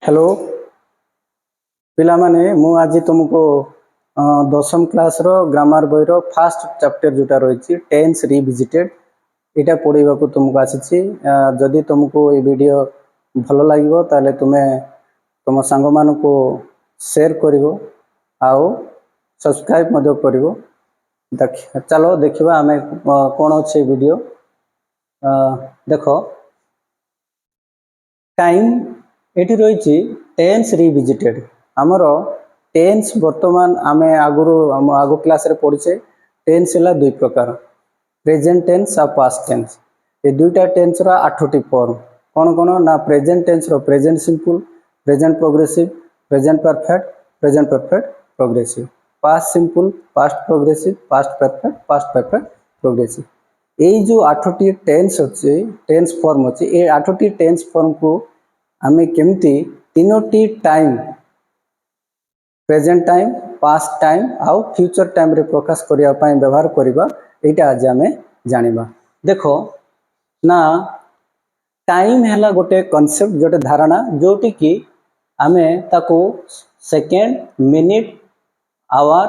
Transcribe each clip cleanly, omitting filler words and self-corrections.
Hello पिलामाने मु आज तुमको दशम क्लास रो ग्रामर बही रो फास्ट चैप्टर जोटा रही टेन्स रिविजिटेड यहाँ पढ़ा तुमको आसी जदि तुमको ये वीडियो भल लगे ताले तुम्हें तुम सांग मान को शेयर कर आउ सब्सक्राइब कर चलो देखा आम कौन अच्छे वीडियो देख टाइम ये रही टेन्स रिविजिटेड आमर टेन्स बर्तमान आम आगु क्लास रे पढ़े टेन्स है दुई प्रकार प्रेजेंट टेन्स और पास्ट टेन्स ये दुईटा टेन्स रा 8टी फॉर्म कौन कौन ना प्रेजेंट टेन्स रो present simple present progressive present perfect progressive past simple past progressive past perfect progressive यही जो 8टी टेन्स अच्छे टेन्स फॉर्म अच्छे ये 8टी टेन्स फॉर्म को आमे केमती तीनोटी time present time past time आउ फ्यूचर टाइम रे प्रकाश करिया पई व्यवहार करिबा एटा आज आमे जानिबा देखो ना टाइम हैला गोटे कांसेप्ट जोटे धारणा जोटी कि आमे ताको सेकेंड मिनिट आवर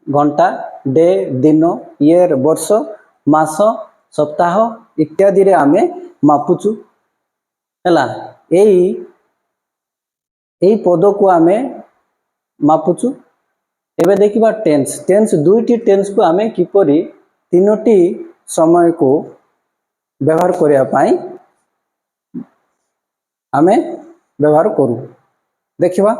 घंटा डे दिन ईयर वर्ष मास सप्ताह इत्यादि रे आमे मापुचु हैला यही पद को आमे मापुचु एबे देखिबा टेन्स टेन्स दुईटी टेन्स को आमे किपरि तीनोटी समय को व्यवहार करिया पाई आमे व्यवहार करू देखिबा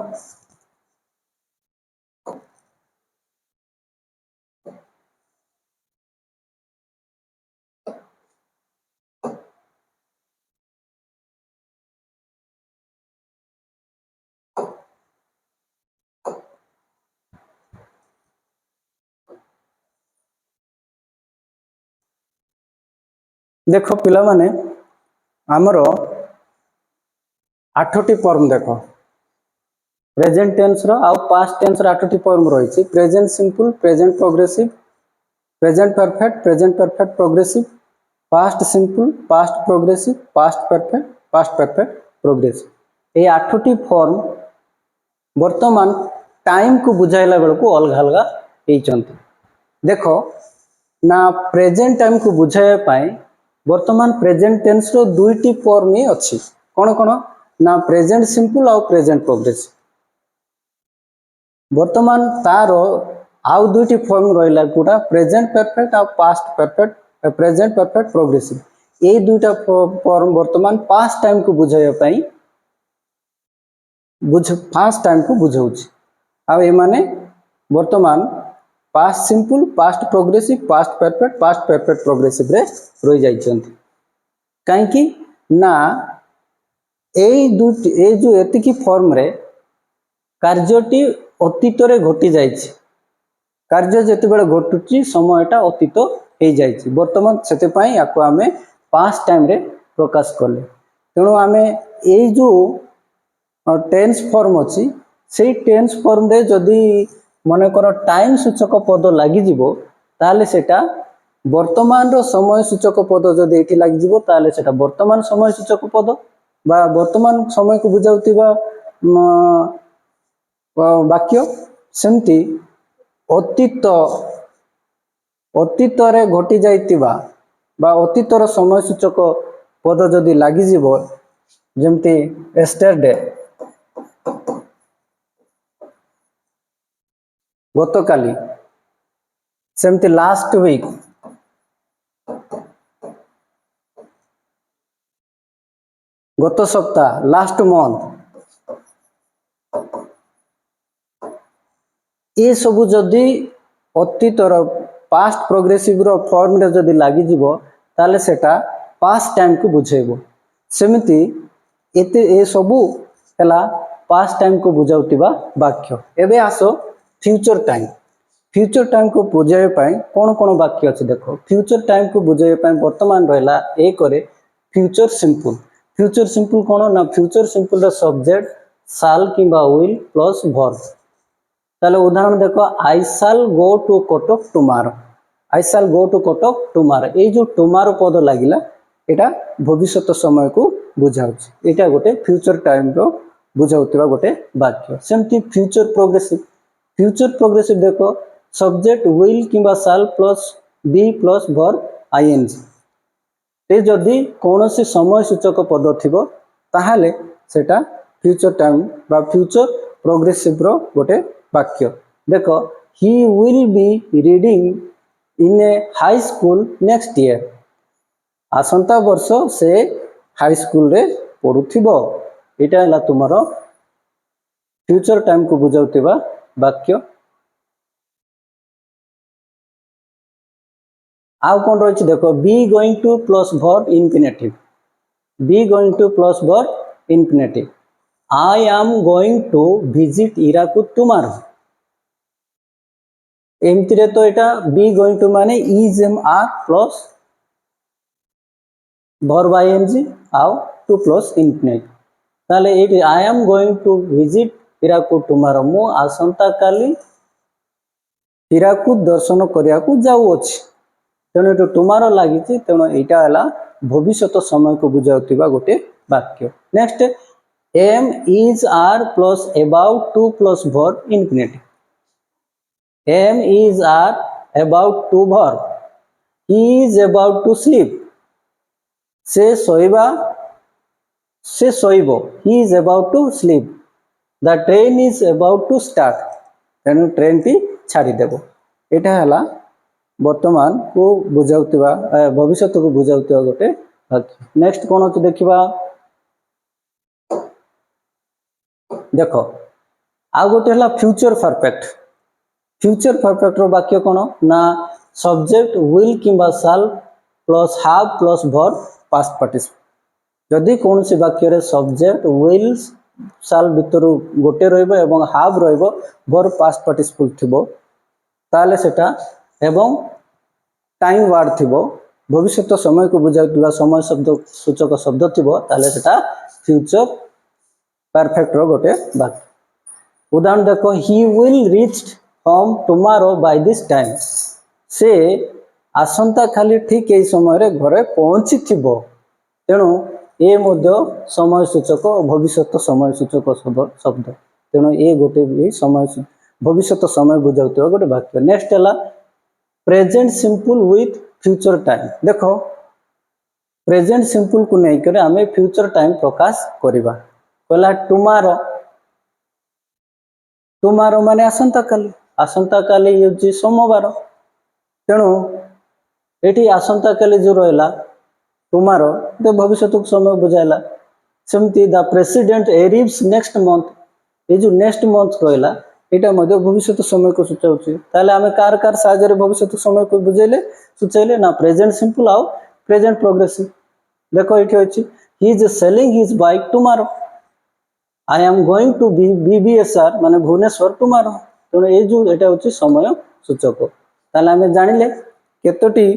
देखो पिला माने आमर 8टी फॉर्म देखो प्रेजेंट टेन्स रो आउ पास्ट टेन्स रो 8टी फॉर्म रही present simple present progressive present perfect progressive past simple past progressive past perfect progressive ये 8टी फॉर्म वर्तमान टाइम को बुझाइला बेल को अलग अलग देखो ना प्रेजेंट टाइम को बुझाइया पाई वर्तमान प्रेजेंट टेन्स रो दुईटी फॉर्म ही अच्छी कौन कौन ना प्रेजेंट सिंपल और प्रेजेंट प्रोग्रेसिव वर्तमान तार आउ दुईटी फॉर्म रहिला गुडा प्रेजेंट परफेक्ट और past perfect present perfect progressive ये दुईटा फॉर्म वर्तमान पास्ट टाइम को बुझाइया पाई पास्ट टाइम को बुझाउछि आ ए माने वर्तमान past simple past progressive past perfect progressive रे रही जाइछन्ति काहे कि ना ए जो एतिकी फॉर्म रे कार्यटी अतीत रे घटी जाइछि कार्य जेते बेले घटुची समयटा अतीत हे जाइछि वर्तमान सेते पई याको आमे पास्ट टाइम रे प्रकाश करले तेणु आमे ए जो टेन्स फॉर्म अच्छी से टेन्स फॉर्म रे जदि मनकर टाइम सूचक पद लगी ताले सेटा वर्तमान रो समय सूचक पद जदि एठी लगी ताले सेटा वर्तमान समय सूचक पद बा वर्तमान समय को बुझाउतिबा वाक्य सेमती अतीत रे घटी जाइतिबा बा अतीत रो समय सूचक पद जदि लगी जेमती एस्टरडे गतकाली सेमती लास्ट वीक गत सप्ताह लास्ट मंथ ये सबू जदि अतीतर पास्ट प्रोग्रेसिव रो फॉर्म रे जदि लगी ताले सेटा पास्ट टाइम को बुझेबो सेमिति एते ए सबू हला पास्ट टाइम को बुझाउतिबा वाक्य एबे आसो फ्यूचर टाइम को बुझाइबा पाई कौन कौन वाक्य अच्छे देखो फ्यूचर टाइम को बुझाइबा पाई वर्तमान रहला ए करे फ्यूचर सिंपल कौन ना फ्यूचर सिंपल रो सब्जेक्ट शाल किंबा विल प्लस वर्ब ताले उदाहरण देखो I shall go to Cuttack tomorrow ए जो टुमारो पद लागिला एटा भविष्यत समय को बुझाउछि एटा गोटे फ्यूचर टाइम रो बुझाउथिबा गोटे वाक्य सेमती फ्यूचर प्रोग्रेसिव देखो सब्जेक्ट विल किंबा shall plus be plus verb ING ते जदि कौन सी समय सूचक पद थिबो ताहाले सेटा फ्यूचर टाइम बा फ्यूचर प्रोग्रेसिव रो गोटे वाक्य देखो he will be reading in a high school next year आसंता वर्ष से हाई स्कूल रे पढुथिबो एटा हला तुमरो फ्यूचर टाइम को बुझाउथिबा वाक्य आउ कौन रही देखो be going to plus verb infinitive be going to plus verb infinitive I am going to visit Hirakud tomorrow एमती रे तो एटा बी गोइंग टू माने is am are plus verb ING आउ टू प्लस इनफिनिटिव ताले एटी I am going to visit Hirakud tomorrow मु आसंता काली इराकुद दर्शन करिया को जाऊ अछि तेणु ये टुमारो लगी तेणु यहाँ है भविष्य समय को बुझाउथिबा गोटे वाक्य next am is are plus about to plus verb infinitive am is are about to verb he is about to sleep से सोइबो he is about to sleep the train is about to start तेणु train टी छाड़ी देबो एटा हला वर्तमान को बुझाउथिबा भविष्य को बुझाउथिबा गोटे वाक्य नेक्स्ट कौन अछि देखिबा देखो आ गोटे हला फ्यूचर परफेक्ट रो वाक्य कोन ना सब्जेक्ट विल किंबा shall plus have plus verb past participle जदि कौन सी वाक्य रे सब्जेक्ट विल शाल भितर गोटे रहइबो एवं हैव रहइबो वर्ब पास्ट पार्टिसिपल थिबो ताले सेटा एवं टाइम वार्ड थिबो भविष्य समय को बुझाउथिबा समय शब्द सूचक शब्द थिबो ताले सेटा फ्यूचर परफेक्ट रो गोटे वाक्य उदाहरण देखो he will reach home tomorrow by this time से आसंता खाली ठीक एई समय रे घरे पहुंची थिबो तेणु ए मध्य समय सूचक भविष्य समय सूचक शब्द तेणु ए गोटे भी समय भविष्य समय बुझाउथिबा गोटे वाक्य नेक्स्ट हला present simple with future time देखो प्रेजेंट सिंपल को नहीं करे हमें फ्यूचर टाइम प्रकाश करिबा कहला टुमारो माने आसंता काली ये सोमवार तेणु एटी आसंता काली जो रहला टुमारो तो भविष्य समय बुझाइला सेमती द प्रेसिडेंट एरिव्स नेक्स्ट मंथ ये जो नेक्स्ट मंथ कहला एटा मध्य भविष्य समय को सूचाउछि ताले हमें कार साहाय्य रे भविष्य समय को बुझेले सूचाइले ना प्रेजेंट सिंपल आउ प्रेजेंट प्रोग्रेसिव देखो एठी अछि he is selling his bike tomorrow I am going to BBSR माने भुवनेश्वर टुमारो तेणु ए जो एटा अछि समय सूचक ताले हमें जानिले केतोटी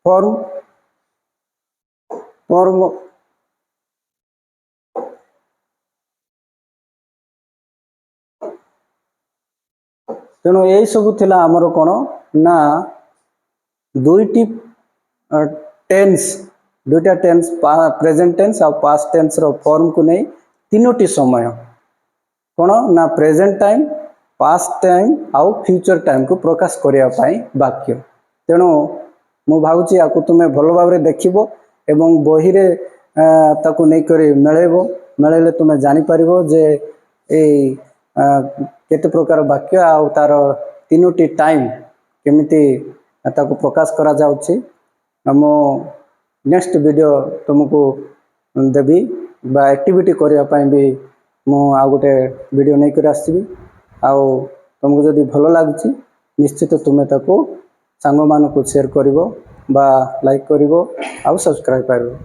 फॉर्म तेणु यही सब थिला हमर कोन ना दुईटी दुईटा टेंस प्रेजेंट टेंस और पास्ट टेंस रो फॉर्म को नहीं तीनोटी समय कोन ना प्रेजेंट टाइम पास्ट टाइम आउ फ्यूचर टाइम को प्रकाश करिया पाई वाक्य तेणु मु भावुची आकु तुमे भलो भाबरे देखिबो एवं बही रे ताकू नै करी मेळेले तुमे जानि परिबो जे ए केते प्रकार वाक्य आ तार तीनोटी टाइम केमिति ताकू प्रकाश करा जाउछि मो नेक्स्ट वीडियो तुमको देबी बा एक्टिविटी करिया पाई भी मो आ गोटे वीडियो नै कर आसीबी आ तुमको जदि भलो लागुछि निश्चित तुमे ताकू सांग मानको शेयर करिवो बा लाइक करिवो आ सब्सक्राइब करिवो।